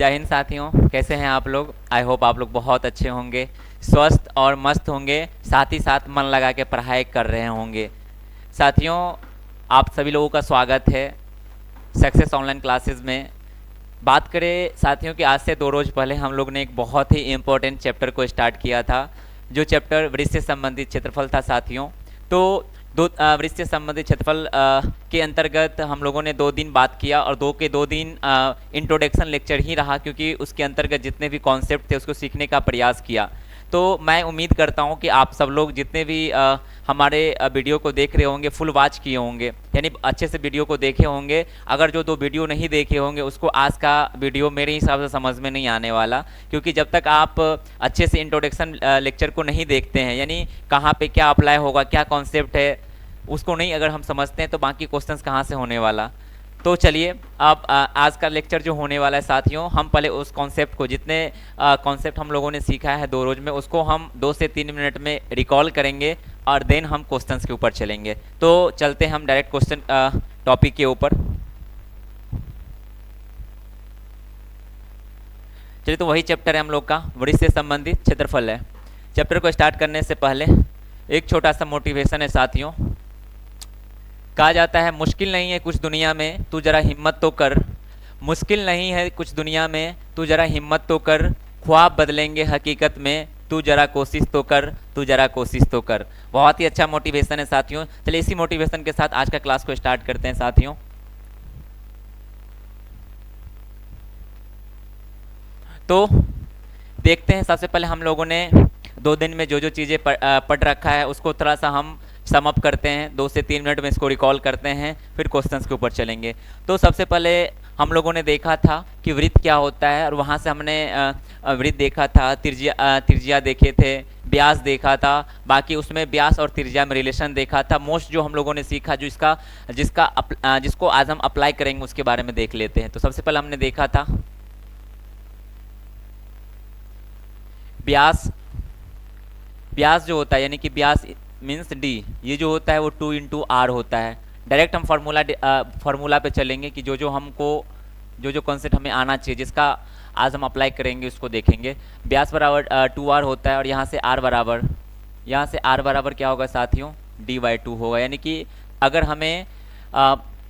जय हिंद साथियों, कैसे हैं आप लोग। आई होप आप लोग बहुत अच्छे होंगे, स्वस्थ और मस्त होंगे, साथ ही साथ मन लगा के पढ़ाई कर रहे होंगे। साथियों, आप सभी लोगों का स्वागत है सक्सेस ऑनलाइन क्लासेस में। बात करें साथियों कि आज से 2 रोज पहले हम लोग ने एक बहुत ही इम्पोर्टेंट चैप्टर को स्टार्ट किया था, जो चैप्टर वृत्त से संबंधित क्षेत्रफल था साथियों। तो वृत्त से संबंधित क्षेत्रफल के अंतर्गत हम लोगों ने 2 दिन बात किया और 2 दिन इंट्रोडक्शन लेक्चर ही रहा, क्योंकि उसके अंतर्गत जितने भी कॉन्सेप्ट थे उसको सीखने का प्रयास किया। तो मैं उम्मीद करता हूं कि आप सब लोग जितने भी हमारे वीडियो को देख रहे होंगे फुल वॉच किए होंगे, यानी अच्छे से वीडियो को देखे होंगे। अगर जो 2 वीडियो नहीं देखे होंगे उसको आज का वीडियो मेरे हिसाब से समझ में नहीं आने वाला, क्योंकि जब तक आप अच्छे से इंट्रोडक्शन लेक्चर को नहीं देखते हैं, यानी कहाँ पे क्या अप्लाई होगा, क्या कॉन्सेप्ट है, उसको नहीं अगर हम समझते हैं तो बाकी क्वेश्चंस कहाँ से होने वाला। तो चलिए अब आज का लेक्चर जो होने वाला है साथियों, हम पहले उस कॉन्सेप्ट को, जितने कॉन्सेप्ट हम लोगों ने सीखा है 2 रोज में, उसको हम 2 से 3 मिनट में रिकॉल करेंगे और देन हम क्वेश्चंस के ऊपर चलेंगे। तो चलते हैं हम डायरेक्ट क्वेश्चन टॉपिक के ऊपर। चलिए, तो वही चैप्टर है हम लोग का, वृत्त से संबंधित क्षेत्रफल है। चैप्टर को स्टार्ट करने से पहले एक छोटा सा मोटिवेशन है साथियों। कहा जाता है मुश्किल नहीं है कुछ दुनिया में, तू जरा हिम्मत तो कर। मुश्किल नहीं है कुछ दुनिया में, तू जरा हिम्मत तो कर। ख्वाब बदलेंगे हकीकत में, तू जरा कोशिश तो कर, तू जरा कोशिश तो कर। बहुत ही अच्छा मोटिवेशन है साथियों। चलिए इसी मोटिवेशन के साथ आज का क्लास को स्टार्ट करते हैं साथियों। तो देखते हैं, सबसे पहले हम लोगों ने 2 दिन में जो जो चीज़ें पढ़ रखा है उसको थोड़ा सा हम सम अप करते हैं, 2 से 3 मिनट में इसको रिकॉल करते हैं, फिर क्वेश्चंस के ऊपर चलेंगे। तो सबसे पहले हम लोगों ने देखा था कि वृत्त क्या होता है, और वहाँ से हमने वृत्त देखा था, त्रिज्या देखे थे, व्यास देखा था। बाकी उसमें व्यास और त्रिज्या में रिलेशन देखा था। मोस्ट जो हम लोगों ने सीखा, जो जिसको आज हम अप्लाई करेंगे उसके बारे में देख लेते हैं। तो सबसे पहले हमने देखा था व्यास। व्यास जो होता है, यानी कि व्यास मीन्स डी, ये जो होता है वो 2 × r होता है। डायरेक्ट हम फार्मूला पे चलेंगे कि जो जो कॉन्सेप्ट हमें आना चाहिए, जिसका आज हम अप्लाई करेंगे उसको देखेंगे। व्यास बराबर 2r होता है, और यहाँ से r बराबर क्या होगा साथियों, d/2 होगा। यानी कि अगर हमें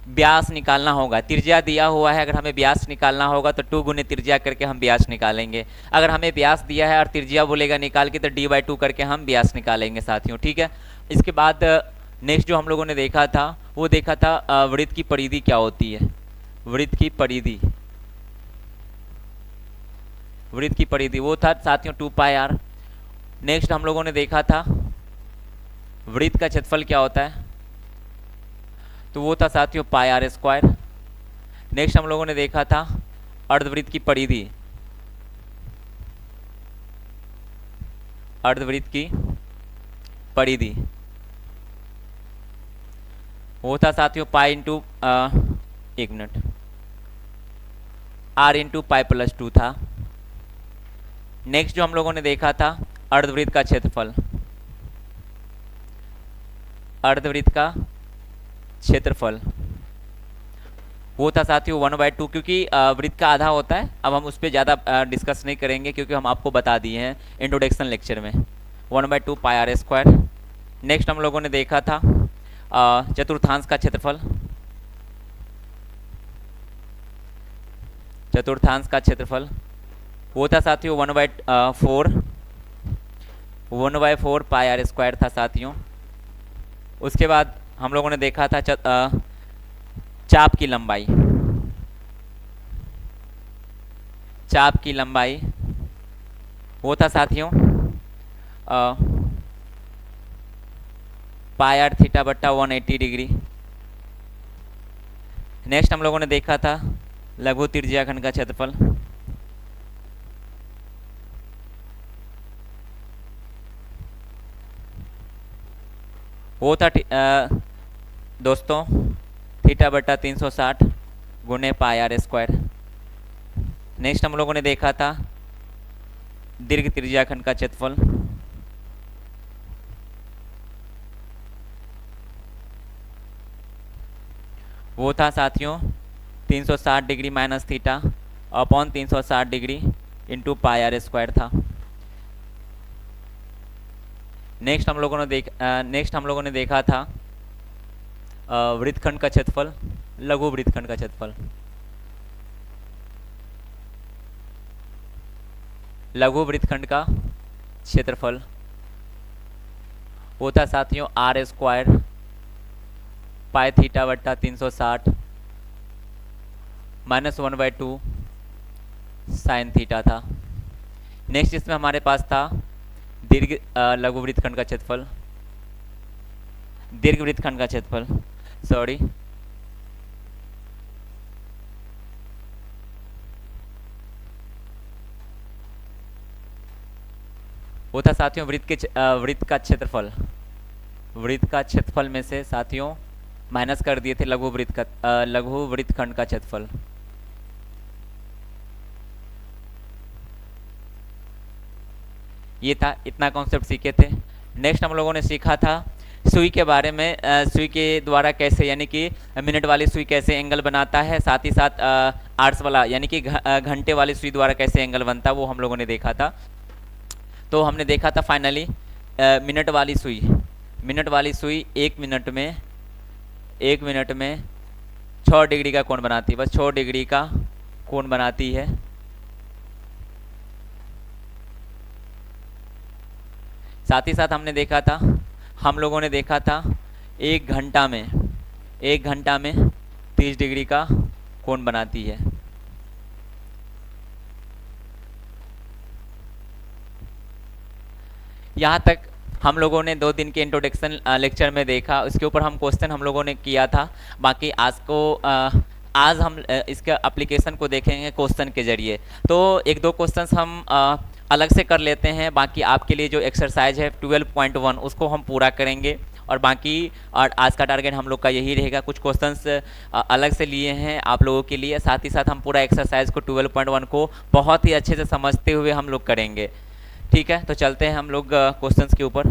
व्यास निकालना होगा, त्रिज्या दिया हुआ है, अगर हमें व्यास निकालना होगा तो 2 गुने त्रिज्या करके हम व्यास निकालेंगे। अगर हमें व्यास दिया है और त्रिज्या बोलेगा निकाल के, तो d/2 करके हम व्यास निकालेंगे साथियों, ठीक है। इसके बाद नेक्स्ट जो हम लोगों ने देखा था, वो देखा था वृत्त की परिधि क्या होती है। वृत्त की परिधि वो था साथियों 2πr। नेक्स्ट हम लोगों ने देखा था वृत्त का क्षेत्रफल क्या होता है, तो वो था साथियों πr²। नेक्स्ट हम लोगों ने देखा था अर्धवृत्त की परिधि। अर्धवृत्त की परिधि वो था साथियों एक मिनट, r/π+2 था। नेक्स्ट जो हम लोगों ने देखा था अर्धवृत्त का क्षेत्रफल। अर्धवृत्त का क्षेत्रफल वो था साथियों 1/2, क्योंकि वृत्त का आधा होता है। अब हम उस पर ज़्यादा डिस्कस नहीं करेंगे, क्योंकि हम आपको बता दिए हैं इंट्रोडक्शन लेक्चर में, 1/2 πr²। नेक्स्ट हम लोगों ने देखा था चतुर्थांश का क्षेत्रफल। चतुर्थांश का क्षेत्रफल वो था साथियों 1/4 πr² था साथियों। उसके बाद हम लोगों ने देखा था चाप की लंबाई। चाप की लंबाई वो था साथियों πr/θ/180 डिग्री। नेक्स्ट हम लोगों ने देखा था लघु त्रिज्याखंड का क्षेत्रफल। वो था दोस्तों θ/360 गुणे πr²। नेक्स्ट हम लोगों ने देखा था दीर्घ त्रिज्याखंड का क्षेत्रफल। वो था साथियों 360 degree minus theta upon 360 degree into pi r square था। नेक्स्ट हम लोगों ने देखा था वृत्तखंड का क्षेत्रफल, लघु वृत्तखंड का क्षेत्रफल। लघु वृत्तखंड का क्षेत्रफल होता साथियों आर स्क्वायर पाई थीटा बट्टा 360 -1/2 साइन थीटा था। नेक्स्ट इसमें हमारे पास था दीर्घ लघु वृत्तखंड का क्षेत्रफल, दीर्घ वृत्तखंड का क्षेत्रफल सॉरी होता साथियों वृत्त का क्षेत्रफल। वृत्त का क्षेत्रफल में से साथियों माइनस कर दिए थे लघु वृत्तखंड का क्षेत्रफल। ये था, इतना कॉन्सेप्ट सीखे थे। नेक्स्ट हम लोगों ने सीखा था सुई के बारे में, सुई के द्वारा कैसे, यानी कि मिनट वाली सुई कैसे एंगल बनाता है, साथ ही साथ आर्ट्स वाला यानी कि घंटे वाली सुई द्वारा कैसे एंगल बनता है, वो हम लोगों ने देखा था। तो हमने देखा था फाइनली मिनट वाली सुई 1 मिनट में 6 डिग्री का कोण बनाती है, बस 6 डिग्री का कोण बनाती है। साथ ही साथ हम लोगों ने देखा था 1 घंटा में 30 डिग्री का कोण बनाती है। यहाँ तक हम लोगों ने 2 दिन के इंट्रोडक्शन लेक्चर में देखा, उसके ऊपर हम क्वेश्चन हम लोगों ने किया था। बाकी आज हम इसके एप्लीकेशन को देखेंगे क्वेश्चन के जरिए। तो 1-2 क्वेश्चंस हम अलग से कर लेते हैं, बाकी आपके लिए जो एक्सरसाइज है 12.1 उसको हम पूरा करेंगे और बाकी आज का टारगेट हम लोग का यही रहेगा। कुछ क्वेश्चंस अलग से लिए हैं आप लोगों के लिए, साथ ही साथ हम पूरा एक्सरसाइज को 12.1 को बहुत ही अच्छे से समझते हुए हम लोग करेंगे। ठीक है, तो चलते हैं हम लोग क्वेश्चंस के ऊपर।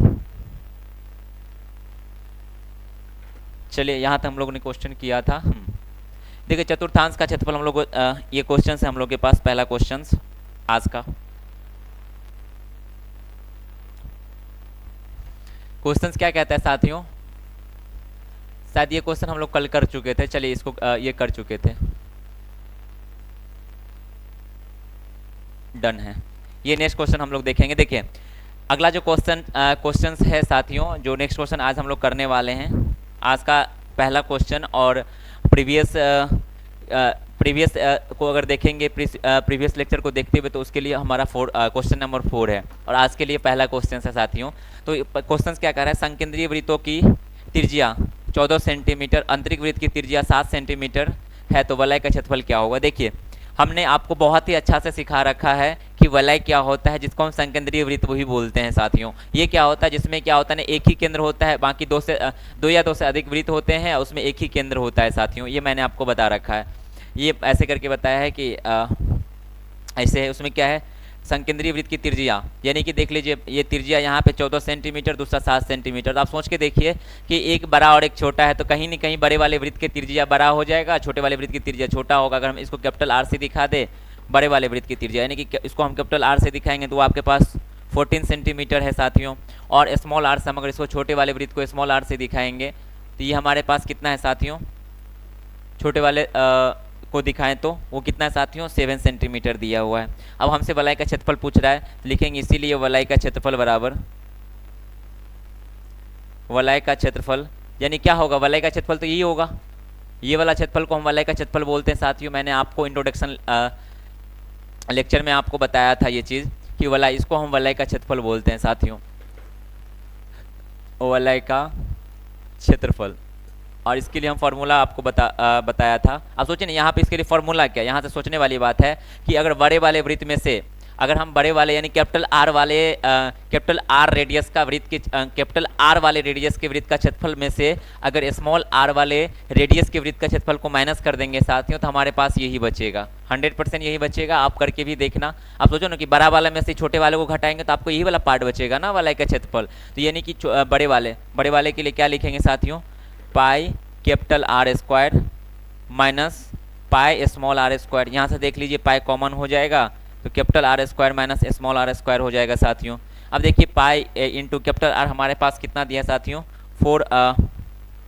चलिए, यहाँ तक हम लोगों ने क्वेश्चन किया था। देखिए, चतुर्थांश का क्षेत्रफल हम लोग ये क्वेश्चन है हम लोग के पास। पहला क्वेश्चन आज का क्वेश्चन क्या कहता है साथियों, शायद ये क्वेश्चन हम लोग कल कर चुके थे। चलिए इसको ये कर चुके थे, डन है। ये नेक्स्ट क्वेश्चन हम लोग देखेंगे। देखिए, अगला जो क्वेश्चन है साथियों, जो नेक्स्ट क्वेश्चन आज हम लोग करने वाले हैं, आज का पहला क्वेश्चन और प्रीवियस को अगर देखेंगे, प्रीवियस लेक्चर को देखते हुए, तो उसके लिए हमारा क्वेश्चन नंबर 4 है और आज के लिए पहला क्वेश्चन है साथियों। तो क्वेश्चन क्या कह रहा है, संकेंद्रीय वृत्तों की त्रिज्या 14 सेंटीमीटर, आंतरिक वृत्त की त्रिज्या 7 सेंटीमीटर है, तो वलय का क्षेत्रफल क्या होगा। देखिए, हमने आपको बहुत ही अच्छा से सिखा रखा है कि वलय क्या होता है, जिसको हम संकेंद्रीय वृत्त वही बोलते हैं साथियों। ये क्या होता है, जिसमें क्या होता है ना, एक ही केंद्र होता है, बाकी 2 या 2 से अधिक वृत्त होते हैं, उसमें एक ही केंद्र होता है साथियों। ये मैंने आपको बता रखा है, ये ऐसे करके बताया है कि ऐसे है। उसमें क्या है, संकेंद्रीय वृत्त की त्रिज्या, यानी कि देख लीजिए ये त्रिज्या यहाँ पे 14 सेंटीमीटर, दूसरा 7 सेंटीमीटर। तो आप सोच के देखिए कि एक बड़ा और एक छोटा है, तो कहीं ना कहीं बड़े वाले वृत्त की त्रिज्या बड़ा हो जाएगा, छोटे वाले वृत्त की त्रिज्या छोटा होगा। अगर हम इसको कैपिटल आर से दिखा दे, बड़े वाले वृत्त की त्रिज्या, यानी कि इसको हम कैपिटल आर से दिखाएंगे तो आपके पास 14 सेंटीमीटर है साथियों। और स्मॉल आर से हम अगर इसको छोटे वाले वृत्त को स्मॉल आर से दिखाएंगे तो ये हमारे पास कितना है साथियों, छोटे वाले को दिखाएं तो वो कितना है साथियों, 7 सेंटीमीटर दिया हुआ है। अब हमसे वलय का क्षेत्रफल पूछ रहा है, लिखेंगे इसीलिए वलय का क्षेत्रफल बराबर वलय का क्षेत्रफल, यानी क्या होगा, वलय का क्षेत्रफल तो यही होगा, ये वाला क्षेत्रफल को हम वलय का क्षेत्रफल बोलते हैं साथियों। मैंने आपको इंट्रोडक्शन लेक्चर में आपको बताया था ये चीज़ कि वलय, इसको हम वलय का क्षेत्रफल बोलते हैं साथियों, वलय का क्षेत्रफल। और इसके लिए हम फार्मूला आपको बताया था। अब सोचिए ना, यहाँ पे इसके लिए फार्मूला क्या है, यहाँ से सोचने वाली बात है कि अगर बड़े वाले वृत्त में से, अगर हम बड़े वाले यानी कैपिटल आर रेडियस का वृत्त के कैपिटल आर वाले रेडियस के वृत्त का क्षेत्रफल में से अगर स्मॉल आर वाले रेडियस के वृत्त का क्षेत्रफल को माइनस कर देंगे साथियों, तो हमारे पास यही बचेगा, 100% यही बचेगा। आप करके भी देखना। आप सोचो ना कि बड़ा वाला में से छोटे वाले को घटाएंगे तो आपको यही वाला पार्ट बचेगा ना, वलय का क्षेत्रफल। तो यानी कि बड़े वाले के लिए क्या लिखेंगे साथियों, pi capital r square minus pi small r square, यहाँ से देख लीजिए पाई कॉमन हो जाएगा तो capital r square minus small r square हो जाएगा साथियों। अब देखिए पाई इंटू कैपिटल आर हमारे पास कितना दिया साथियों,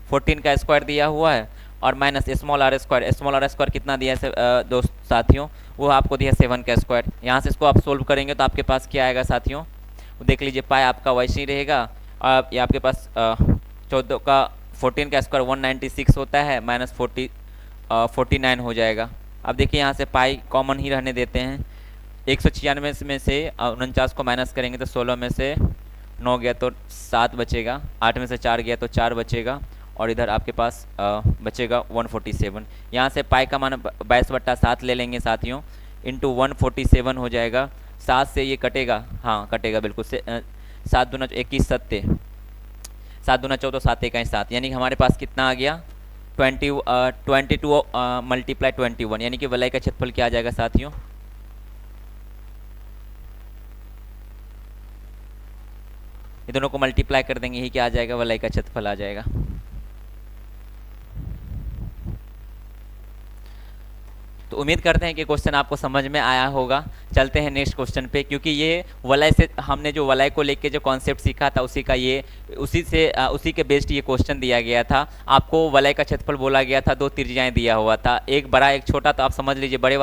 14 का स्क्वायर दिया हुआ है और माइनस स्मॉल आर स्क्वायर कितना दिया है दोस्त साथियों, वो आपको दिया 7 का स्क्वायर। यहाँ से इसको आप सोल्व करेंगे तो आपके पास क्या आएगा साथियों, देख लीजिए पाई आपका वैसे ही रहेगा। ये आपके पास 14 का 14 का स्क्वायर 196 होता है माइनस 49 हो जाएगा। अब देखिए यहाँ से पाई कॉमन ही रहने देते हैं, 196 में से 49 को माइनस करेंगे तो 16 में से 9 गया तो 7 बचेगा, 8 में से 4 गया तो 4 बचेगा और इधर आपके पास बचेगा 147। यहाँ से पाई का मान 22/7 ले लेंगे साथियों, इंटू 147 हो जाएगा। 7 से ये कटेगा, हाँ कटेगा बिल्कुल से, 7 दूना 21 सत्ते, 7 दूना 14 7 1 7, यानी कि हमारे पास कितना आ गया 22 मल्टीप्लाई 21, यानी कि वलय का क्षेत्रफल क्या आ जाएगा साथियों, ये दोनों को मल्टीप्लाई कर देंगे, यही क्या आ जाएगा, वलय का क्षेत्रफल आ जाएगा। तो उम्मीद करते हैं कि क्वेश्चन आपको समझ में आया होगा। चलते हैं नेक्स्ट क्वेश्चन पे, क्योंकि ये वलय से हमने जो वलय को लेके जो कॉन्सेप्ट सीखा था उसी के बेस्ड ये क्वेश्चन दिया गया था। आपको वलय का क्षेत्रफल बोला गया था, 2 त्रिज्याएं दिया हुआ था, एक बड़ा एक छोटा। तो आप समझ लीजिए बड़ा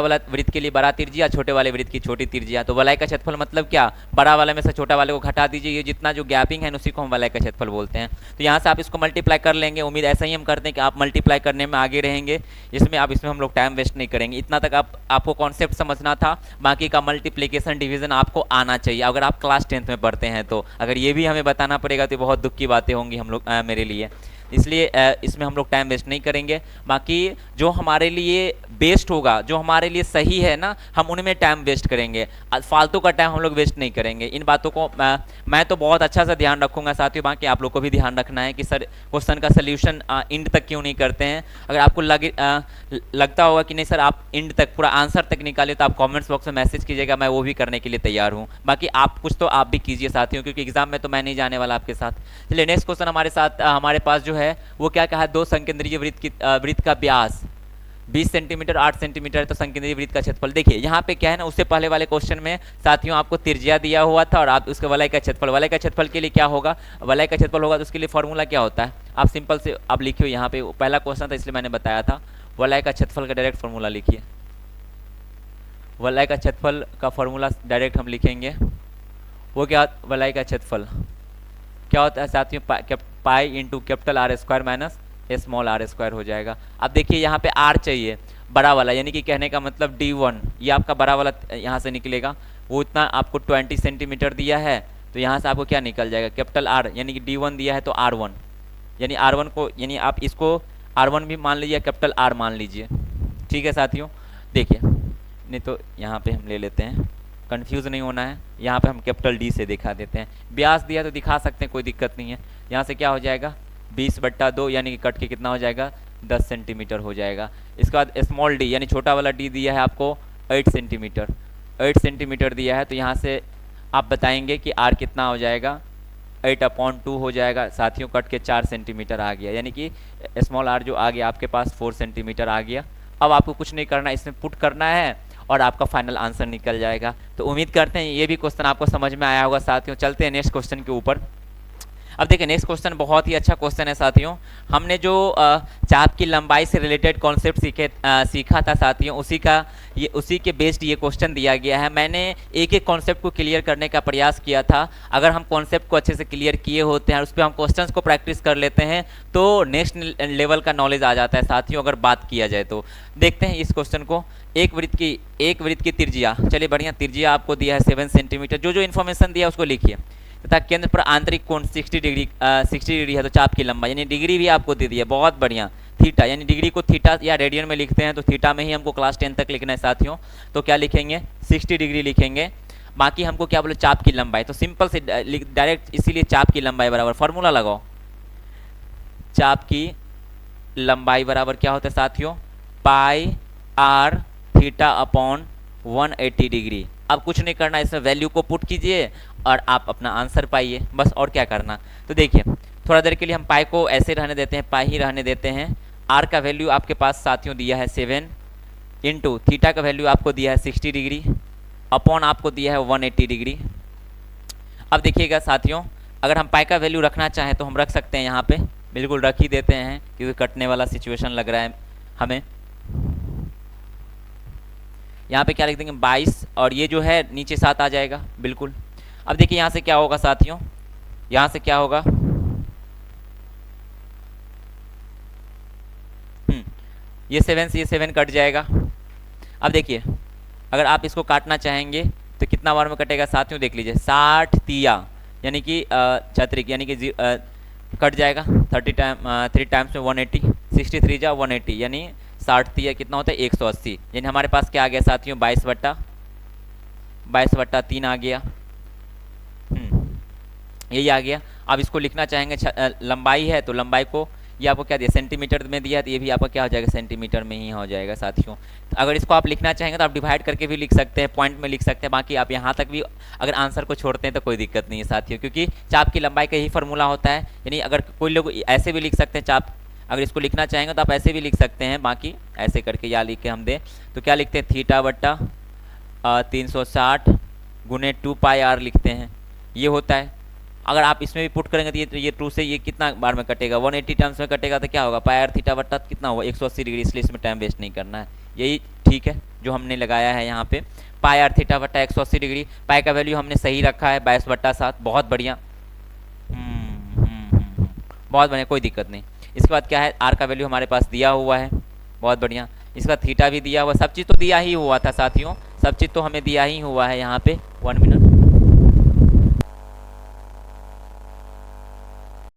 वाला वृत्त के लिए बड़ा त्रिज्या, छोटे वाले वृत्त की छोटी त्रिज्या। तो वलय का क्षेत्रफल मतलब क्या, बड़ा वाले में से छोटा वाले को घटा दीजिए, ये जितना जो गैपिंग है उसी को हम वलय का क्षेत्रफल बोलते हैं। तो यहाँ से आप इसको मल्टीप्लाई कर लेंगे, उम्मीद ऐसा ही हम करते हैं कि आप मल्टीप्लाई करने में आगे रहेंगे, इसमें हम लोग टाइम वेस्ट नहीं करेंगे। इतना तक आपको कॉन्सेप्ट समझना था, बाकी का मल्टीप्लिकेशन डिवीजन आपको आना चाहिए अगर आप क्लास 10th में पढ़ते हैं। तो अगर ये भी हमें बताना पड़ेगा तो बहुत दुख की बातें होंगी मेरे लिए, इसलिए इसमें हम लोग टाइम वेस्ट नहीं करेंगे। बाकी जो हमारे लिए बेस्ट होगा, जो हमारे लिए सही है ना, हम उनमें टाइम वेस्ट करेंगे, फालतू का टाइम हम लोग वेस्ट नहीं करेंगे। इन बातों को मैं तो बहुत अच्छा सा ध्यान रखूंगा साथियों, बाकी आप लोग को भी ध्यान रखना है कि सर क्वेश्चन का सोल्यूशन एंड तक क्यों नहीं करते हैं। अगर आपको लगता होगा कि नहीं सर आप एंड तक पूरा आंसर तक निकाले तो आप कमेंट्स बॉक्स में मैसेज कीजिएगा, मैं वो भी करने के लिए तैयार हूँ। बाकी आप कुछ तो आप भी कीजिए साथियों, क्योंकि एग्जाम में तो मैं नहीं जाने वाला आपके साथ। चलिए नेक्स्ट क्वेश्चन हमारे पास जो है वो क्या कहा, 2 संकेंद्रीय वृत्त का व्यास 20 सेंटीमीटर 8 सेंटीमीटर, तो संकेंद्रीय वृत्त का क्षेत्रफल। देखिए यहाँ पे क्या है ना, उससे पहले वाले क्वेश्चन में साथियों आपको त्रिज्या दिया हुआ था और आप उसके वलय का क्षेत्रफल के लिए क्या होगा, वलय का क्षेत्रफल होगा तो उसके लिए फॉर्मूला क्या होता है, आप सिंपल से आप लिखिए। यहाँ पे पहला क्वेश्चन था इसलिए मैंने बताया था, वलय का क्षेत्रफल का डायरेक्ट फॉर्मूला लिखिए। वलय का क्षेत्रफल का फॉर्मूला डायरेक्ट हम लिखेंगे, वो क्या, वलय का क्षेत्रफल क्या होता है साथियों, pi into capital r square minus small r square हो जाएगा। अब देखिए यहाँ पे आर चाहिए बड़ा वाला, यानी कि कहने का मतलब D1, ये आपका बड़ा वाला यहाँ से निकलेगा, वो इतना आपको 20 सेंटीमीटर दिया है, तो यहाँ से आपको क्या निकल जाएगा, कैपिटल आर, यानी कि D1 दिया है तो R1, यानी R1 को, यानी आप इसको R1 भी मान लीजिए, कैपिटल R मान लीजिए। ठीक है साथियों, देखिए नहीं तो यहाँ पे हम ले लेते हैं, कंफ्यूज नहीं होना है, यहाँ पे हम कैपिटल D से दिखा देते हैं। व्यास दिया तो दिखा सकते हैं, कोई दिक्कत नहीं है। यहाँ से क्या हो जाएगा 20/2, यानी कि कट के कितना हो जाएगा 10 सेंटीमीटर हो जाएगा। इसके बाद स्मॉल d, यानी छोटा वाला d दिया है आपको 8 सेंटीमीटर दिया है, तो यहाँ से आप बताएंगे कि r कितना हो जाएगा, 8/2 हो जाएगा साथियों, कट के 4 सेंटीमीटर आ गया, यानी कि स्मॉल r जो आ गया आपके पास 4 सेंटीमीटर आ गया। अब आपको कुछ नहीं करना, इसमें पुट करना है और आपका फाइनल आंसर निकल जाएगा। तो उम्मीद करते हैं ये भी क्वेश्चन आपको समझ में आया होगा साथियों। चलते हैं नेक्स्ट क्वेश्चन के ऊपर। अब देखिए नेक्स्ट क्वेश्चन बहुत ही अच्छा क्वेश्चन है साथियों। हमने जो चाप की लंबाई से रिलेटेड कॉन्सेप्ट सीखा था साथियों, उसी के बेस्ड ये क्वेश्चन दिया गया है। मैंने एक एक कॉन्सेप्ट को क्लियर करने का प्रयास किया था। अगर हम कॉन्सेप्ट को अच्छे से क्लियर किए होते हैं और उस पर हम क्वेश्चंस को प्रैक्टिस कर लेते हैं तो नेक्स्ट लेवल का नॉलेज आ जाता है साथियों। अगर बात किया जाए तो देखते हैं इस क्वेश्चन को। एक वृत्त की त्रिज्या, चलिए बढ़िया, त्रिज्या आपको दिया है 7 सेंटीमीटर। जो इन्फॉर्मेशन दिया है उसको लिखिए। तथा केंद्र पर आंतरिक कोण 60 डिग्री है, तो चाप की लंबाई यानी डिग्री भी आपको दे दी है, बहुत बढ़िया। थीटा, यानी डिग्री को थीटा या रेडियन में लिखते हैं, तो थीटा में ही हमको क्लास 10 तक लिखना है साथियों। तो क्या लिखेंगे 60 डिग्री लिखेंगे। बाकी हमको क्या बोले, चाप की लंबाई, तो सिंपल से डायरेक्ट, इसीलिए चाप की लंबाई बराबर फॉर्मूला लगाओ। चाप की लंबाई बराबर क्या होता है साथियों, पाई आर थीटा अपॉन 180 डिग्री। अब कुछ नहीं करना, इसमें वैल्यू को पुट कीजिए और आप अपना आंसर पाइए, बस और क्या करना। तो देखिए थोड़ा देर के लिए हम पाई को ऐसे रहने देते हैं, पाई ही रहने देते हैं। आर का वैल्यू आपके पास साथियों दिया है 7 इंटू थीटा का वैल्यू आपको दिया है 60 डिग्री अपॉन आपको दिया है 180 डिग्री। अब देखिएगा साथियों, अगर हम पाई का वैल्यू रखना चाहें तो हम रख सकते हैं यहाँ पे, बिल्कुल रख ही देते हैं क्योंकि कटने वाला सिचुएशन लग रहा है हमें। यहाँ पे क्या लिख देंगे 22 और ये जो है नीचे 7 आ जाएगा बिल्कुल। अब देखिए यहाँ से क्या होगा साथियों, यहाँ से क्या होगा, ये 7 से ये 7 कट जाएगा। अब देखिए अगर आप इसको काटना चाहेंगे तो कितना बार में कटेगा साथियों, देख लीजिए 60 तिया यानी कि 36 यानी कि कट जाएगा 3 टाइम्स में 180, 63 जा 180 यानी 60 तिया कितना होता है 180। यानी हमारे पास क्या आ गया साथियों 22/3 आ गया। यही आ गया। अब इसको लिखना चाहेंगे लंबाई है तो लंबाई को ये आपको क्या दिया सेंटीमीटर में दिया, तो ये भी आपका क्या हो जाएगा सेंटीमीटर में ही हो जाएगा साथियों। तो अगर इसको आप लिखना चाहेंगे तो आप डिवाइड करके भी लिख सकते हैं, पॉइंट में लिख सकते हैं, बाकी आप यहाँ तक भी अगर आंसर को छोड़ते हैं तो कोई दिक्कत नहीं है साथियों, क्योंकि चाप की लंबाई का यही फार्मूला होता है। यानी अगर कोई लोग ऐसे भी लिख सकते हैं चाप, अगर इसको लिखना चाहेंगे तो आप ऐसे भी लिख सकते हैं, बाकी ऐसे करके या लिख के हम दें तो क्या लिखते हैं θ/360 गुने 2πr लिखते हैं, ये होता है। अगर आप इसमें भी पुट करेंगे तो ये 2 से ये कितना बार में कटेगा 180 टर्म्स में कटेगा, तो क्या होगा πr θ कितना होगा 180 डिग्री, इसलिए इसमें टाइम वेस्ट नहीं करना है। यही ठीक है जो हमने लगाया है यहाँ पे πr θ 180 डिग्री। पाई का वैल्यू हमने सही रखा है 22/7, बहुत बढ़िया। बहुत बढ़िया, कोई दिक्कत नहीं। इसके बाद क्या है आर का वैल्यू हमारे पास दिया हुआ है, बहुत बढ़िया। इसका थीटा भी दिया हुआ, सब चीज़ तो दिया ही हुआ था साथियों, सब चीज़ तो हमें दिया ही हुआ है यहाँ पे। 1 मिनट